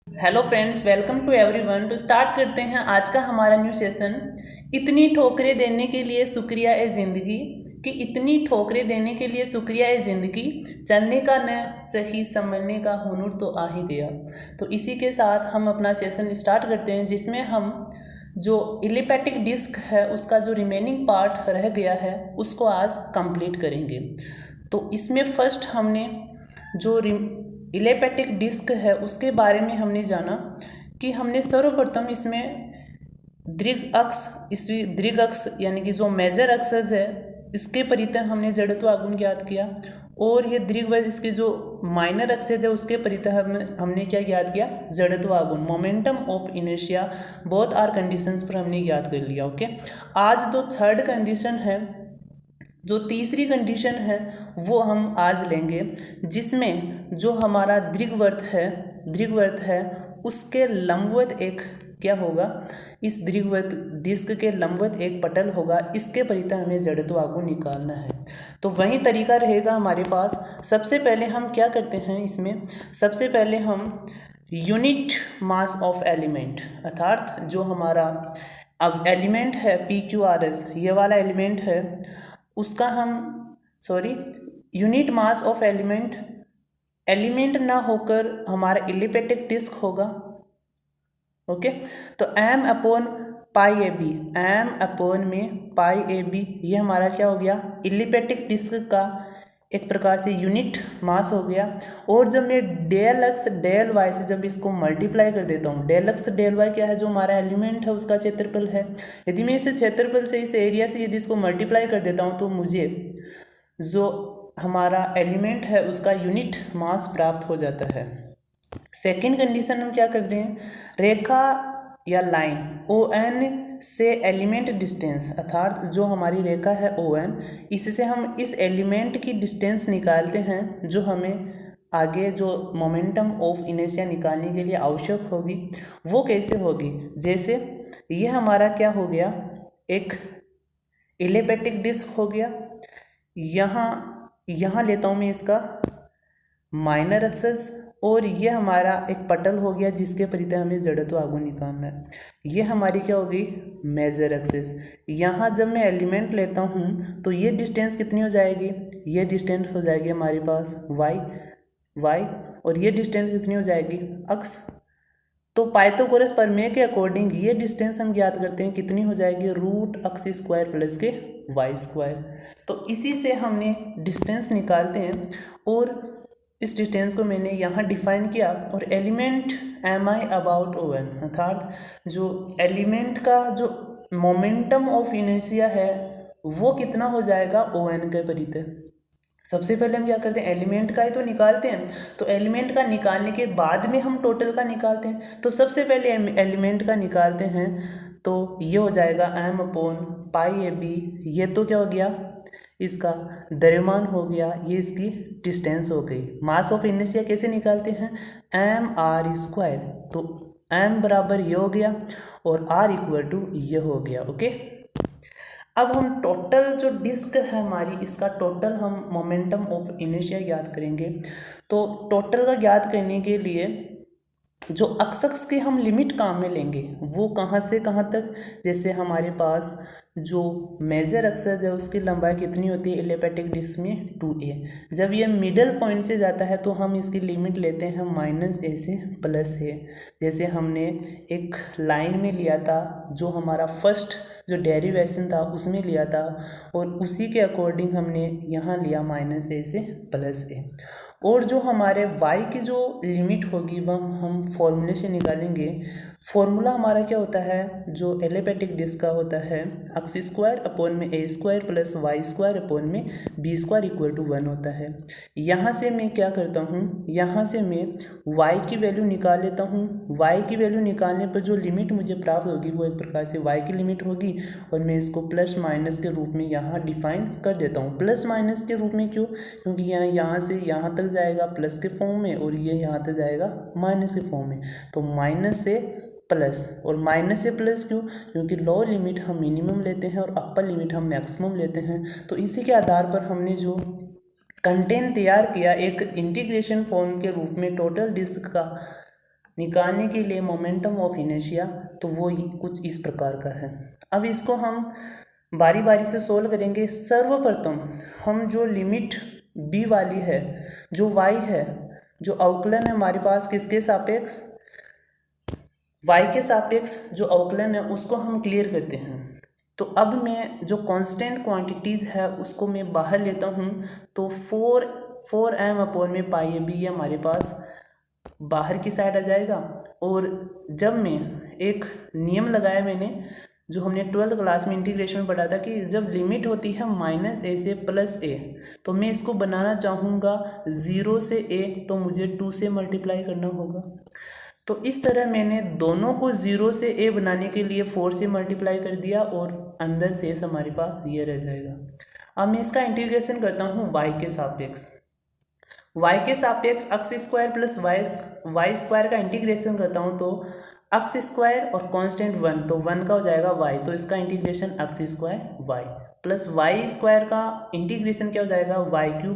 Hello friends, welcome to everyone. तो start करते हैं आज का हमारा न्यू सेशन। इतनी ठोकरें देने के लिए शुक्रिया ए ज़िंदगी, कि इतनी ठोकरें देने के लिए शुक्रिया ए ज़िंदगी, चलने का न सही संभलने का हुनर तो आ ही गया। तो इसी के साथ हम अपना सेशन स्टार्ट करते हैं, जिसमें हम जो इलिपैटिक डिस्क है उसका जो रिमेनिंग पार्ट रह गया है उसको आज कंप्लीट करेंगे। तो इसमें फर्स्ट हमने जो इलेपैटिक डिस्क है उसके बारे में हमने जाना कि हमने सर्वप्रथम इसमें दीर्घ अक्ष यानी कि जो मेजर एक्सेस है इसके परितः हमने जड़त्व आघूर्ण ज्ञात किया, और ये दीर्घ इसके जो माइनर एक्सेस है उसके परितः हमने क्या ज्ञात किया, जड़त्व आघूर्ण, momentum of inertia, both are conditions पर हमने ज्ञात कर लिया। ओके, आज जो थर्ड कंडीशन है, जो तीसरी कंडीशन है वो हम आज लेंगे, जिसमें जो हमारा दीर्घवृत्त है उसके लंबवत एक क्या होगा, इस दीर्घवृत्त डिस्क के लंबवत एक पटल होगा, इसके परितः हमें जड़त्व आघूर्ण निकालना है। तो वही तरीका रहेगा हमारे पास। सबसे पहले हम क्या करते हैं इसमें, सबसे पहले हम यूनिट मास ऑफ एलिमेंट, अर्थात जो हमारा अब एलिमेंट है PQRS, ये वाला एलिमेंट है उसका हम यूनिट मास ऑफ एलिमेंट ना होकर हमारा इलिपैटिक डिस्क होगा। ओके, तो m upon pi A B, m upon में पाई ए बी, ये हमारा क्या हो गया, इलिपैटिक डिस्क का एक प्रकार से यूनिट मास हो गया। और जब मैं डेल एक्स डेल वाई से जब इसको मल्टीप्लाई कर देता हूँ, डेल एक्स डेल वाई क्या है, जो हमारा एलिमेंट है उसका क्षेत्रफल है, यदि मैं इस क्षेत्रफल से इस एरिया से यदि इसको मल्टीप्लाई कर देता हूँ तो मुझे जो हमारा एलिमेंट है उसका यूनिट मास प्राप्त हो जाता है। सेकेंड कंडीशन हम क्या करते हैं, रेखा या लाइन ON से एलिमेंट डिस्टेंस, अर्थात जो हमारी रेखा है ON, इससे हम इस एलिमेंट की डिस्टेंस निकालते हैं जो हमें आगे जो मोमेंटम ऑफ इनर्शिया निकालने के लिए आवश्यक होगी। वो कैसे होगी, जैसे ये हमारा क्या हो गया, एक इलिपैटिक डिस्क हो गया, यहाँ लेता हूँ मैं इसका माइनर एक्सेस, और ये हमारा एक पटल हो गया जिसके परितः हमें जड़त्व आघूर्ण निकालना है। ये हमारी क्या होगी, मेजर एक्सेस। यहाँ जब मैं एलिमेंट लेता हूँ तो ये डिस्टेंस कितनी हो जाएगी, ये डिस्टेंस हो जाएगी हमारे पास y, और ये डिस्टेंस कितनी हो जाएगी, x। तो पाइथागोरस प्रमेय के अकॉर्डिंग ये डिस्टेंस हम ज्ञात करते हैं कितनी हो जाएगी, √x² प्लस के y²। तो इसी से हमने डिस्टेंस निकालते हैं, और इस डिस्टेंस को मैंने यहाँ डिफाइन किया। और एलिमेंट mi अबाउट ON, अर्थात जो एलिमेंट का जो मोमेंटम ऑफ इनर्शिया है वो कितना हो जाएगा ON के परितः। सबसे पहले हम क्या करते हैं, एलिमेंट का ही तो निकालते हैं, तो एलिमेंट का निकालने के बाद में हम टोटल का निकालते हैं। तो सबसे पहले एलिमेंट का निकालते हैं, तो ये हो जाएगा m upon pi A B, ये तो क्या हो गया, इसका द्रव्यमान हो गया, ये इसकी डिस्टेंस हो गई। मास ऑफ इनर्शिया कैसे निकालते हैं, mr², तो m बराबर ये हो गया और r इक्वल टू ये हो गया। ओके, अब हम टोटल जो डिस्क है हमारी, इसका टोटल हम मोमेंटम ऑफ इनर्शिया ज्ञात करेंगे। तो टोटल का ज्ञात करने के लिए जो अक्ष की हम लिमिट काम में लेंगे, वो कहाँ से कहाँ तक, जैसे हमारे पास जो मेजर एक्सेस है उसकी लंबाई कितनी होती है इलिपैटिक डिस्क में, 2a। जब ये मिडल पॉइंट से जाता है तो हम इसकी लिमिट लेते हैं -a से +a। जैसे हमने एक लाइन में लिया था, जो हमारा फर्स्ट जो डेरिवेशन था उसमें लिया था, और उसी के अकॉर्डिंग हमने यहाँ लिया -a से +a। और जो हमारे y की जो लिमिट होगी वह हम फॉर्मूले से निकालेंगे। फॉर्मूला हमारा क्या होता है, जो एलिपैटिक डिस्क का होता है, x² अपॉन में a² प्लस y² अपॉन में b² इक्वल टू 1 होता है। यहाँ से मैं क्या करता हूँ, यहाँ से मैं y की वैल्यू निकाल लेता हूँ। y की वैल्यू निकालने पर जो लिमिट मुझे प्राप्त होगी वो एक प्रकार से y की लिमिट होगी, और मैं इसको प्लस माइनस के रूप में यहाँ डिफाइन कर देता हूँ। प्लस माइनस के रूप में क्यों, क्योंकि यहाँ से यहाँ तक जाएगा प्लस के फॉर्म में, और ये यहाँ तक जाएगा माइनस के फॉर्म में। तो माइनस से प्लस, और माइनस से प्लस क्यों, क्योंकि लोअर लिमिट हम मिनिमम लेते हैं और अपर लिमिट हम मैक्सिमम लेते हैं। तो इसी के आधार पर हमने जो कंटेंट तैयार किया एक इंटीग्रेशन फॉर्म के रूप में टोटल डिस्क का, निकालने के लिए मोमेंटम ऑफ इनर्शिया, तो वो कुछ इस प्रकार का है। अब इसको हम बारी बारी से सोल्व करेंगे। सर्वप्रथम हम जो लिमिट बी वाली है, जो वाई है, जो अवकलन है हमारे पास किसके सापेक्ष, वाई के सापेक्ष जो अवकलन है उसको हम क्लियर करते हैं। तो अब मैं जो कांस्टेंट क्वांटिटीज़ है उसको मैं बाहर लेता हूँ, तो 4m/पाई ए बी ये हमारे पास बाहर की साइड आ जाएगा। और जब मैं एक नियम लगाया मैंने, जो हमने 12th क्लास में इंटीग्रेशन में पढ़ा था कि जब लिमिट होती है -a से +a, तो मैं इसको बनाना चाहूँगा 0 से a, तो मुझे 2 से मल्टीप्लाई करना होगा। तो इस तरह मैंने दोनों को 0 से a बनाने के लिए 4 से मल्टीप्लाई कर दिया और अंदर शेष हमारे पास ये रह जाएगा। अब मैं इसका इंटीग्रेशन करता हूँ y के सापेक्ष। y के सापेक्ष x square plus Y square का इंटीग्रेशन करता हूँ, तो x स्क्वायर और कांस्टेंट 1, तो 1 का हो जाएगा y, तो इसका integration x square y plus Y square का इंटीग्रेशन क्या हो जाएगा y³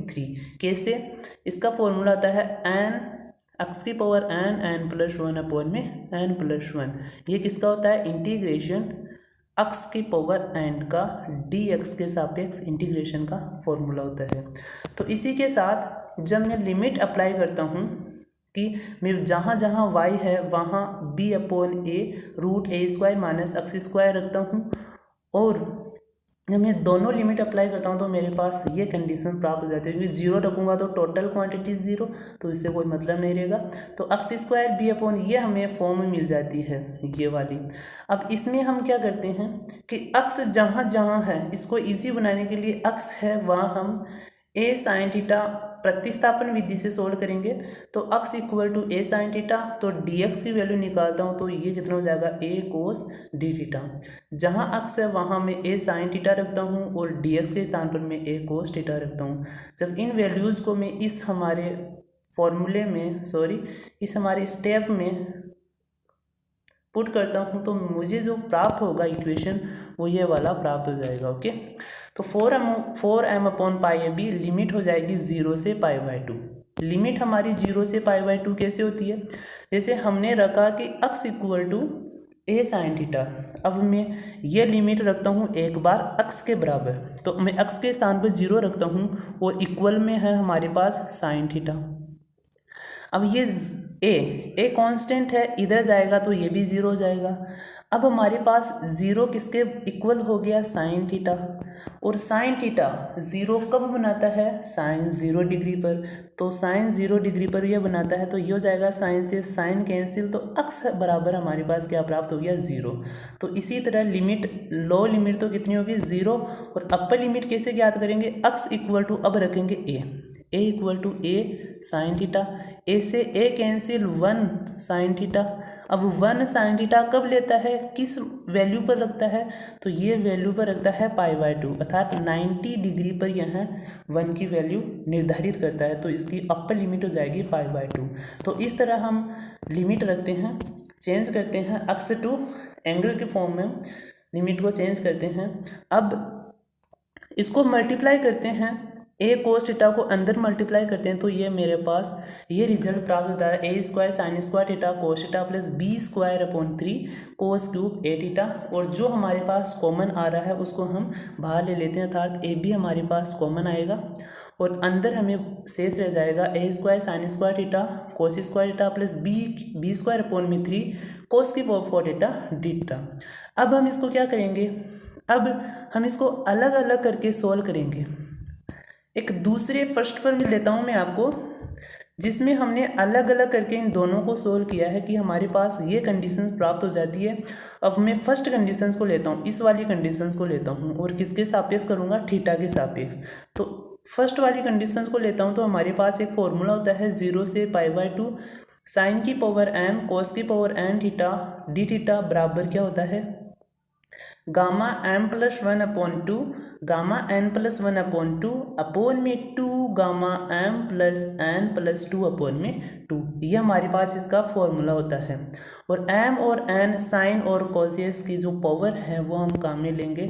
3। कैसे, इसका फॉर्मूला आता है n(n+1)n+1। ये किसका होता है, इंटीग्रेशन x⁴n का dx के सापेक्ष इंटीग्रेशन का फॉर्मूला होता है। तो इसी के साथ जब मैं लिमिट अप्लाई करता हूँ कि मैं जहाँ जहाँ y है वहाँ b/a√a² - x² रखता हूँ, और जब मैं दोनों लिमिट अप्लाई करता हूँ तो मेरे पास ये कंडीशन प्राप्त हो जाती है। क्योंकि 0 रखूँगा तो टोटल क्वांटिटी 0, तो इससे कोई मतलब नहीं रहेगा। तो x² b/ ये हमें फॉर्म में मिल जाती है, ये वाली। अब इसमें हम क्या करते हैं कि x जहाँ जहाँ है, इसको इजी बनाने के लिए x है वहाँ हम a sin थीटा प्रतिस्थापन विधि से सोल्व करेंगे। तो x = a sin थीटा, तो dx की वैल्यू निकालता हूँ तो ये कितना हो जाएगा a cos d थीटा। जहाँ x है वहाँ मैं a sin थीटा रखता हूँ और dx के स्थान पर मैं a cos थीटा रखता हूँ। जब इन वैल्यूज़ को मैं इस हमारे फॉर्मूले में इस हमारे स्टेप में पुट करता हूँ तो मुझे जो प्राप्त होगा इक्वेशन वो ये वाला प्राप्त हो जाएगा। ओके, तो 4m/पाई ए बी लिमिट हो जाएगी 0 से π/2। लिमिट हमारी 0 से π/2 कैसे होती है, जैसे हमने रखा कि x = a sin थीटा। अब मैं ये लिमिट रखता हूँ एक बार x के बराबर, तो मैं x के स्थान पर 0 रखता हूँ और इक्वल में है हमारे पास sin थीटा। अब ये a कांस्टेंट है, इधर जाएगा तो ये भी 0 हो जाएगा। अब हमारे पास 0 किसके इक्वल हो गया, साइन थीटा। और साइन थीटा 0 कब बनाता है, साइन 0 डिग्री पर। तो साइन 0 डिग्री पर यह बनाता है, तो ये हो जाएगा साइन से साइन कैंसिल, तो x बराबर हमारे पास क्या प्राप्त हो गया, 0। तो इसी तरह लिमिट, लो लिमिट तो कितनी होगी, 0। और अपर लिमिट कैसे ज्ञात करेंगे, x = अब रखेंगे a = a sine theta, a से a कैंसिल 1 साइन थीटा। अब 1 साइन थीटा कब लेता है, किस वैल्यू पर रखता है, तो ये वैल्यू पर रखता है π/2, अर्थात 90 डिग्री पर यहाँ 1 की वैल्यू निर्धारित करता है। तो इसकी अपर लिमिट हो जाएगी π/2। तो इस तरह हम लिमिट रखते हैं, चेंज करते हैं x टू एंगल के फॉर्म में लिमिट को चेंज करते हैं। अब इसको मल्टीप्लाई करते हैं, a cos थीटा को अंदर मल्टीप्लाई करते हैं, तो ये मेरे पास ये रिजल्ट प्राप्त होता है a² sin² theta cos theta plus b²/3 cos³ a theta. और जो हमारे पास कॉमन आ रहा है उसको हम बाहर ले लेते हैं, अर्थात a भी हमारे पास कॉमन आएगा और अंदर हमें शेष रह जाएगा a² sin² theta cos² theta plus b²/3 cos⁴ theta d theta. अब हम इसको क्या करेंगे, अब हम इसको अलग अलग करके सोल्व करेंगे। एक दूसरे फर्स्ट पर मैं लेता हूँ मैं आपको, जिसमें हमने अलग अलग करके इन दोनों को सोल्व किया है कि हमारे पास ये कंडीशन प्राप्त हो जाती है। अब मैं फर्स्ट कंडीशंस को लेता हूँ, इस वाली कंडीशंस को लेता हूँ और किसके सापेक्ष करूँगा, थीटा के सापेक्ष। तो फर्स्ट वाली कंडीशंस को लेता हूँ तो हमारे पास एक फॉर्मूला होता है 0 से π/2 sin⁴m cos⁴n theta d theta बराबर क्या होता है, Γ m+1/2 gamma N plus 1 upon 2 upon में 2 gamma M plus N plus 2 upon में 2, ये हमारे पास इसका फॉर्मूला होता है। और एम और एन साइन और कोसेस की जो पावर है वो हम काम में लेंगे।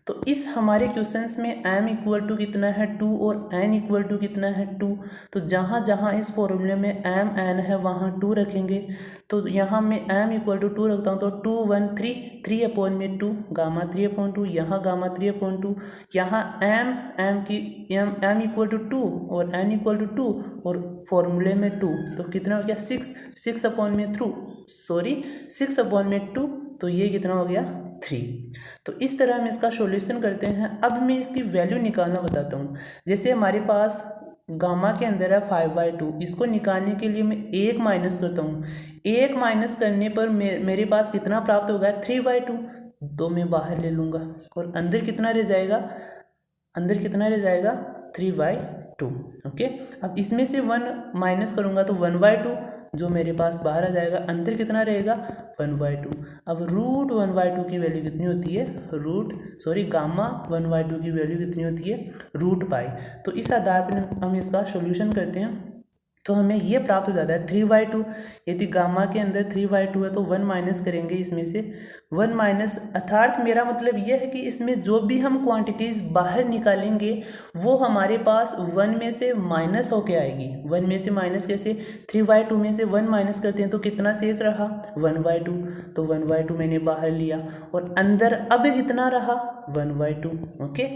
तो इस हमारे क्वेश्चंस में एम इक्वल टू कितना है 2 और एन इक्वल टू कितना है 2, तो जहाँ जहाँ इस फॉर्मूले में एम एन है वहाँ 2 रखेंगे। तो यहाँ मैं एम इक्वल टू 2 रखता हूँ, तो 2 1 3 3 अपॉन में 2 गामा 3 अपॉन 2, यहाँ गामा 3 अपॉन 2, यहाँ एम इक्वल टू 2 और एन इक्वल टू 2 और फॉर्मूले में 2, तो कितना हो गया 6 अपॉन में 6 अपॉन में 2, तो ये कितना हो गया 3। तो इस तरह हम इसका सॉल्यूशन करते हैं। अब मैं इसकी वैल्यू निकालना बताता हूँ। जैसे हमारे पास गामा के अंदर है 5/2, इसको निकालने के लिए मैं 1 माइनस करता हूँ। 1 माइनस करने पर मेरे पास कितना प्राप्त होगा 3/2, तो मैं बाहर ले लूँगा और अंदर कितना रह जाएगा, 3/2। ओके, अब इसमें से 1 माइनस करूँगा तो 1/2 जो मेरे पास बाहर आ जाएगा, अंदर कितना रहेगा 1/2। अब रूट 1/2 की वैल्यू कितनी होती है, गामा 1/2 की वैल्यू कितनी होती है √π। तो इस आधार पर हम इसका सॉल्यूशन करते हैं, तो हमें ये प्राप्त हो जाता है 3/2। यदि गामा के अंदर 3/2 है तो 1 माइनस करेंगे, इसमें से 1 माइनस, अर्थात मेरा मतलब ये है कि इसमें जो भी हम क्वांटिटीज़ बाहर निकालेंगे वो हमारे पास 1 में से माइनस होके आएगी। 1 में से माइनस कैसे, 3/2 में से 1 माइनस करते हैं तो कितना शेष रहा 1/2, तो 1/2 मैंने बाहर लिया और अंदर अब कितना रहा 1/2। ओके,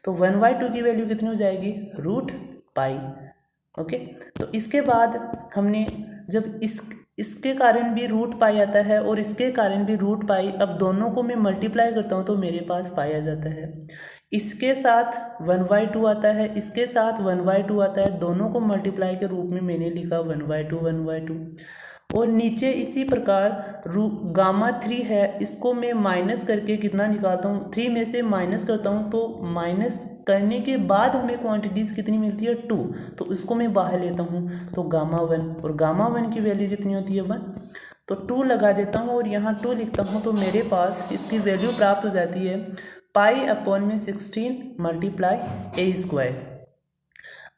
तो 1/2 की वैल्यू कितनी हो जाएगी √π। ओके, तो इसके बाद हमने जब इसके कारण भी √π आता है और इसके कारण भी √π, अब दोनों को मैं मल्टीप्लाई करता हूँ तो मेरे पास पाई आ जाता है। इसके साथ 1/2 आता है, इसके साथ 1/2 आता है, दोनों को मल्टीप्लाई के रूप में मैंने लिखा 1/2। और नीचे इसी प्रकार गामा 3 है, इसको मैं माइनस करके कितना निकालता हूँ, 3 में से माइनस करता हूँ, तो माइनस करने के बाद हमें क्वांटिटीज़ कितनी मिलती है 2, तो इसको मैं बाहर लेता हूँ, तो गामा 1, और गामा 1 की वैल्यू कितनी होती है 1, तो 2 लगा देता हूँ और यहाँ 2 लिखता हूँ, तो मेरे पास इसकी वैल्यू प्राप्त हो जाती है π/16 × a²।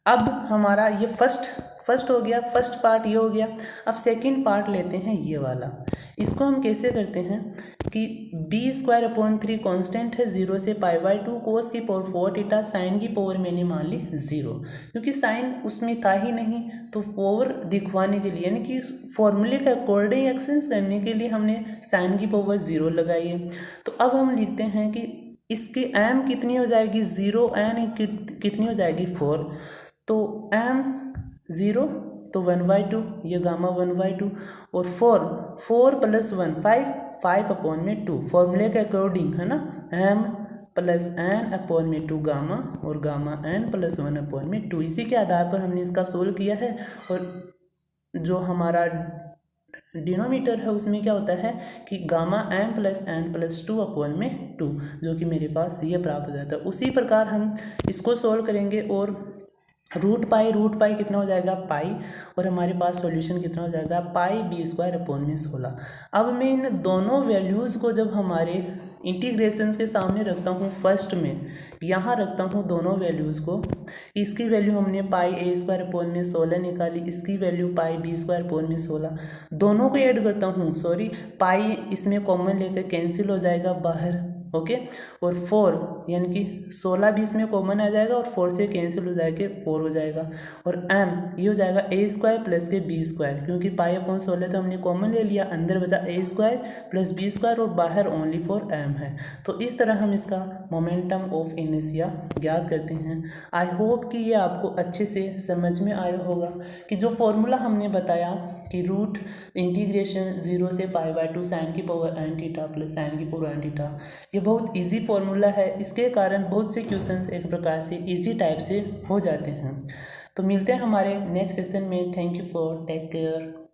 अब हमारा ये फर्स्ट हो गया, फर्स्ट पार्ट ये हो गया। अब सेकंड पार्ट लेते हैं ये वाला। इसको हम कैसे करते हैं कि b²/3 कांस्टेंट है 0 से π/2 cos की पावर 4 थीटा, साइन की पावर मैंने मान ली 0, क्योंकि साइन उसमें था ही नहीं, तो पावर दिखवाने के लिए यानी कि फॉर्मूले के अकॉर्डिंग एक्सचेंज करने के लिए हमने साइन की पावर 0 लगाई है। तो अब हम लिखते हैं कि इसकी m कितनी हो जाएगी 0, n कितनी हो जाएगी 4, तो m 0 तो 1/2, ये गामा 1/2, और 4 + 1 5 अपॉन में 2, फॉर्मूले के अकॉर्डिंग है ना, m + n अपॉन में 2 गामा और गामा n + 1 अपॉन में 2। इसी के आधार पर हमने इसका सोल्व किया है। और जो हमारा डिनोमीटर है उसमें क्या होता है कि गामा m + n + 2 अपॉन में 2, जो कि मेरे पास ये प्राप्त हो जाता है। उसी प्रकार हम इसको सोल्व करेंगे और √π कितना हो जाएगा पाई, और हमारे पास सॉल्यूशन कितना हो जाएगा πb²/16। अब मैं इन दोनों वैल्यूज़ को जब हमारे इंटीग्रेशंस के सामने रखता हूँ, फर्स्ट में यहाँ रखता हूँ दोनों वैल्यूज़ को, इसकी वैल्यू हमने πa²/16 निकाली, इसकी वैल्यू πb²/16, दोनों को ऐड करता हूँ, पाई इसमें कॉमन लेकर कैंसिल हो जाएगा बाहर। ओके, और 4 यानी कि 16 भी इसमें कॉमन आ जाएगा और 4 से कैंसिल हो जाएगा 4 हो जाएगा, और m ये हो जाएगा a² + के b², क्योंकि π/16 तो हमने कॉमन ले लिया, अंदर बचा a² + b² और बाहर ओनली फॉर m है। तो इस तरह हम इसका मोमेंटम ऑफ इनर्शिया ज्ञात करते हैं। आई होप कि ये आपको अच्छे से समझ में आया होगा कि जो फॉर्मूला हमने बताया कि रूट इंटीग्रेशन 0 से π/2 साइन की power n theta plus sign की पावर n थीटा, ये बहुत इजी फॉर्मूला है। इसके कारण बहुत से क्वेश्चंस एक प्रकार से इजी टाइप से हो जाते हैं। तो मिलते हैं हमारे नेक्स्ट सेशन में। Thank you for take care.